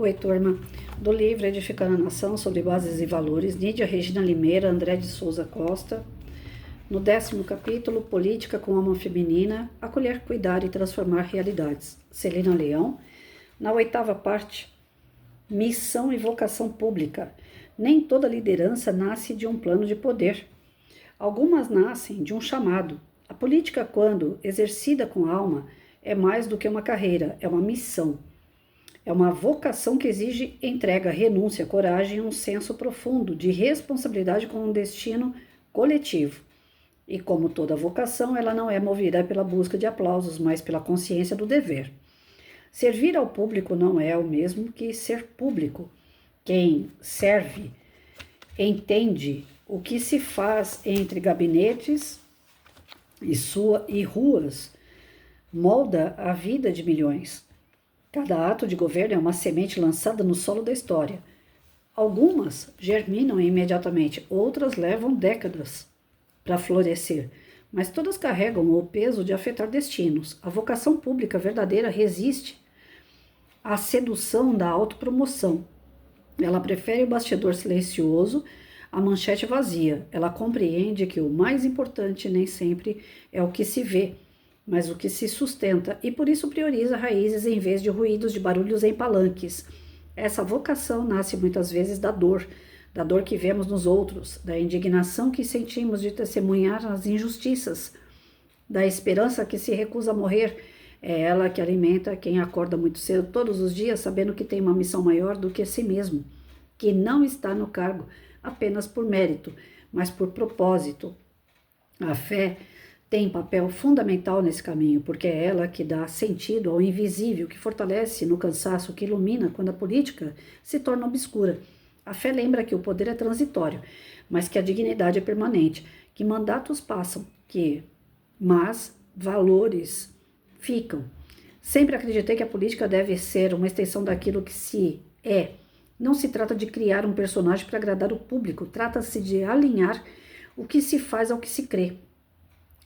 Oi, turma. Do livro Edificando a Nação sobre Bases e Valores, Nídia Regina Limeira, André de Souza Costa. No 10º capítulo, Política com Alma Feminina, Acolher, Cuidar e Transformar Realidades, Celina Leão. Na 8ª parte, Missão e Vocação Pública. Nem toda liderança nasce de um plano de poder. Algumas nascem de um chamado. A política, quando exercida com alma, é mais do que uma carreira, é uma missão. É uma vocação que exige entrega, renúncia, coragem e um senso profundo de responsabilidade com um destino coletivo. E como toda vocação, ela não é movida pela busca de aplausos, mas pela consciência do dever. Servir ao público não é o mesmo que ser público. Quem serve entende o que se faz entre gabinetes e ruas, molda a vida de milhões. Cada ato de governo é uma semente lançada no solo da história. Algumas germinam imediatamente, outras levam décadas para florescer, mas todas carregam o peso de afetar destinos. A vocação pública verdadeira resiste à sedução da autopromoção. Ela prefere o bastidor silencioso à manchete vazia. Ela compreende que o mais importante nem sempre é o que se vê, mas o que se sustenta, e por isso prioriza raízes em vez de ruídos de barulhos em palanques. Essa vocação nasce muitas vezes da dor que vemos nos outros, da indignação que sentimos de testemunhar as injustiças, da esperança que se recusa a morrer. É ela que alimenta quem acorda muito cedo todos os dias, sabendo que tem uma missão maior do que si mesmo, que não está no cargo apenas por mérito, mas por propósito. A fé tem papel fundamental nesse caminho, porque é ela que dá sentido ao invisível, que fortalece no cansaço, que ilumina quando a política se torna obscura. A fé lembra que o poder é transitório, mas que a dignidade é permanente, que mandatos passam, mas valores ficam. Sempre acreditei que a política deve ser uma extensão daquilo que se é. Não se trata de criar um personagem para agradar o público, trata-se de alinhar o que se faz ao que se crê,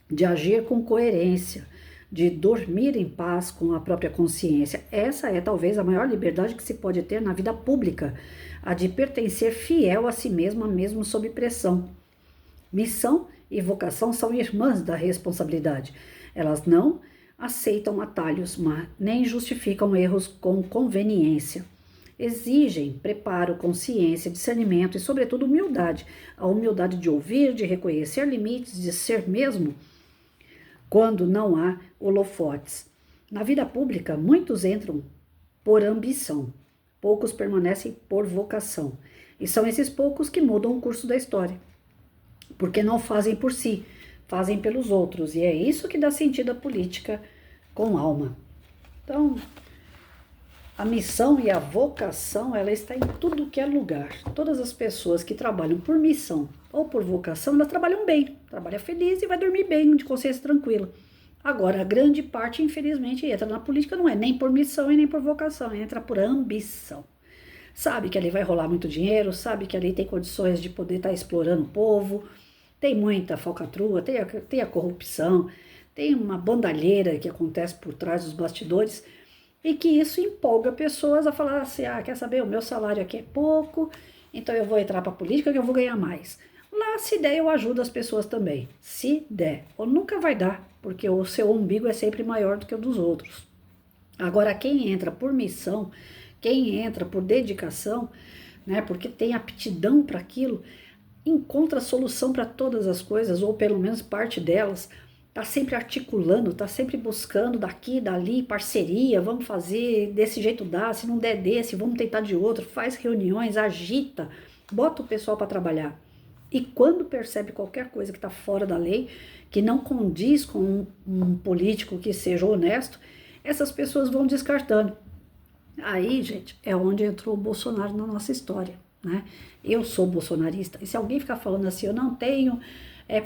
de agir com coerência, de dormir em paz com a própria consciência. Essa é talvez a maior liberdade que se pode ter na vida pública, a de pertencer fiel a si mesma, mesmo sob pressão. Missão e vocação são irmãs da responsabilidade. Elas não aceitam atalhos, mas nem justificam erros com conveniência. Exigem preparo, consciência, discernimento e, sobretudo, humildade. A humildade de ouvir, de reconhecer limites, de ser mesmo quando não há holofotes. Na vida pública, muitos entram por ambição, poucos permanecem por vocação. E são esses poucos que mudam o curso da história, porque não fazem por si, fazem pelos outros. E é isso que dá sentido à política com alma. Então, a missão e a vocação, ela está em tudo que é lugar. Todas as pessoas que trabalham por missão ou por vocação, elas trabalham bem, trabalham feliz e vai dormir bem, de consciência tranquila. Agora, a grande parte, infelizmente, entra na política, não é nem por missão e nem por vocação, entra por ambição. Sabe que ali vai rolar muito dinheiro, sabe que ali tem condições de poder estar explorando o povo, tem muita falcatrua, tem a corrupção, tem uma bandalheira que acontece por trás dos bastidores, e que isso empolga pessoas a falar assim, quer saber, o meu salário aqui é pouco, então eu vou entrar para a política que eu vou ganhar mais. Lá, se der, eu ajudo as pessoas também, se der. Ou nunca vai dar, porque o seu umbigo é sempre maior do que o dos outros. Agora, quem entra por missão, quem entra por dedicação, né, porque tem aptidão para aquilo, encontra solução para todas as coisas, ou pelo menos parte delas, está sempre articulando, está sempre buscando daqui, dali, parceria, vamos fazer, desse jeito dá, se não der desse, vamos tentar de outro, faz reuniões, agita, bota o pessoal para trabalhar. E quando percebe qualquer coisa que está fora da lei, que não condiz com um político que seja honesto, essas pessoas vão descartando. Aí, gente, é onde entrou o Bolsonaro na nossa história, né? Eu sou bolsonarista, e se alguém ficar falando assim, eu não tenho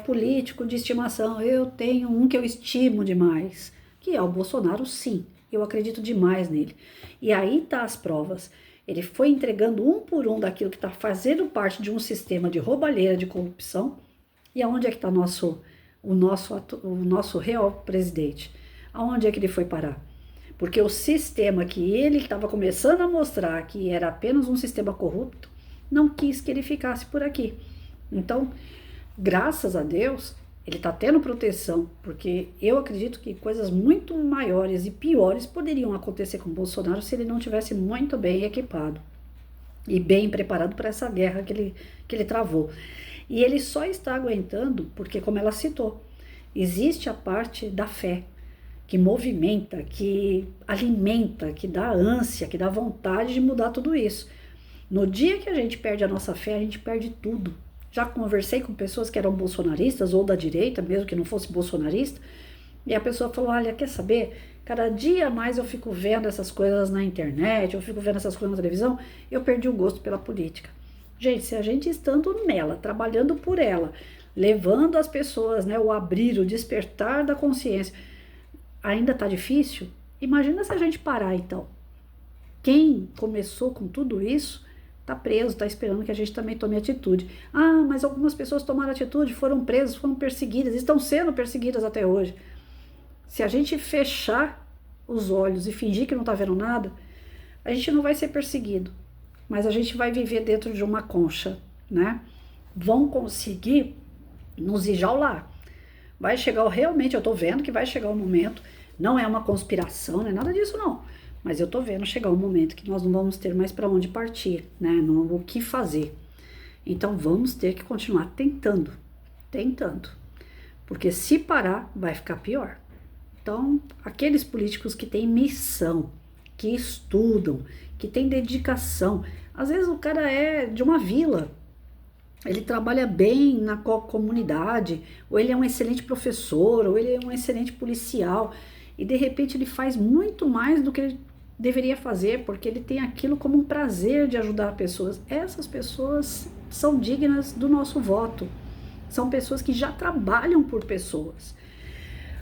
político de estimação, eu tenho um que eu estimo demais, que é o Bolsonaro, sim, eu acredito demais nele. E aí tá as provas. Ele foi entregando um por um daquilo que está fazendo parte de um sistema de roubalheira, de corrupção. E aonde é que está o nosso real presidente? Aonde é que ele foi parar? Porque o sistema que ele estava começando a mostrar que era apenas um sistema corrupto, não quis que ele ficasse por aqui. Então, graças a Deus, ele está tendo proteção, porque eu acredito que coisas muito maiores e piores poderiam acontecer com o Bolsonaro se ele não tivesse muito bem equipado e bem preparado para essa guerra que ele travou. E ele só está aguentando porque, como ela citou, existe a parte da fé, que movimenta, que alimenta, que dá ânsia, que dá vontade de mudar tudo isso. No dia que a gente perde a nossa fé, a gente perde tudo. Já conversei com pessoas que eram bolsonaristas ou da direita, mesmo que não fosse bolsonarista, e a pessoa falou, olha, quer saber? Cada dia mais eu fico vendo essas coisas na internet, eu fico vendo essas coisas na televisão, eu perdi o gosto pela política. Gente, se a gente estando nela, trabalhando por ela, levando as pessoas, né, o abrir, o despertar da consciência, ainda tá difícil, imagina se a gente parar então. Quem começou com tudo isso tá preso, tá esperando que a gente também tome atitude. Ah, mas algumas pessoas tomaram atitude, foram presas, foram perseguidas, estão sendo perseguidas até hoje. Se a gente fechar os olhos e fingir que não tá vendo nada, a gente não vai ser perseguido, mas a gente vai viver dentro de uma concha, né? Vão conseguir nos enjaular. Vai chegar, realmente, eu tô vendo que vai chegar o momento, não é uma conspiração, não é nada disso não, mas eu tô vendo chegar o momento que nós não vamos ter mais para onde partir, né, não, o que fazer. Então vamos ter que continuar tentando, porque se parar vai ficar pior. Então, aqueles políticos que têm missão, que estudam, que têm dedicação, às vezes o cara é de uma vila, ele trabalha bem na comunidade, ou ele é um excelente professor, ou ele é um excelente policial, e de repente ele faz muito mais do que ele deveria fazer, porque ele tem aquilo como um prazer de ajudar pessoas. Essas pessoas são dignas do nosso voto, são pessoas que já trabalham por pessoas.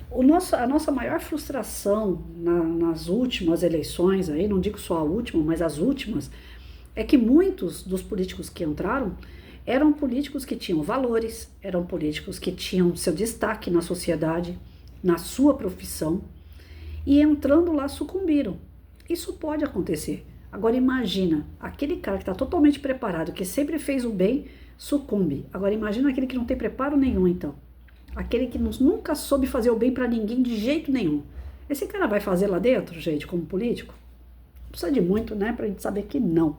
A nossa maior frustração nas últimas eleições, aí, não digo só a última, mas as últimas, é que muitos dos políticos que entraram eram políticos que tinham valores, eram políticos que tinham seu destaque na sociedade, na sua profissão, e entrando lá sucumbiram. Isso pode acontecer. Agora imagina, aquele cara que está totalmente preparado, que sempre fez o bem, sucumbe. Agora imagina aquele que não tem preparo nenhum, então. Aquele que nunca soube fazer o bem para ninguém de jeito nenhum. Esse cara vai fazer lá dentro, gente, como político? Não precisa de muito, né, pra gente saber que não.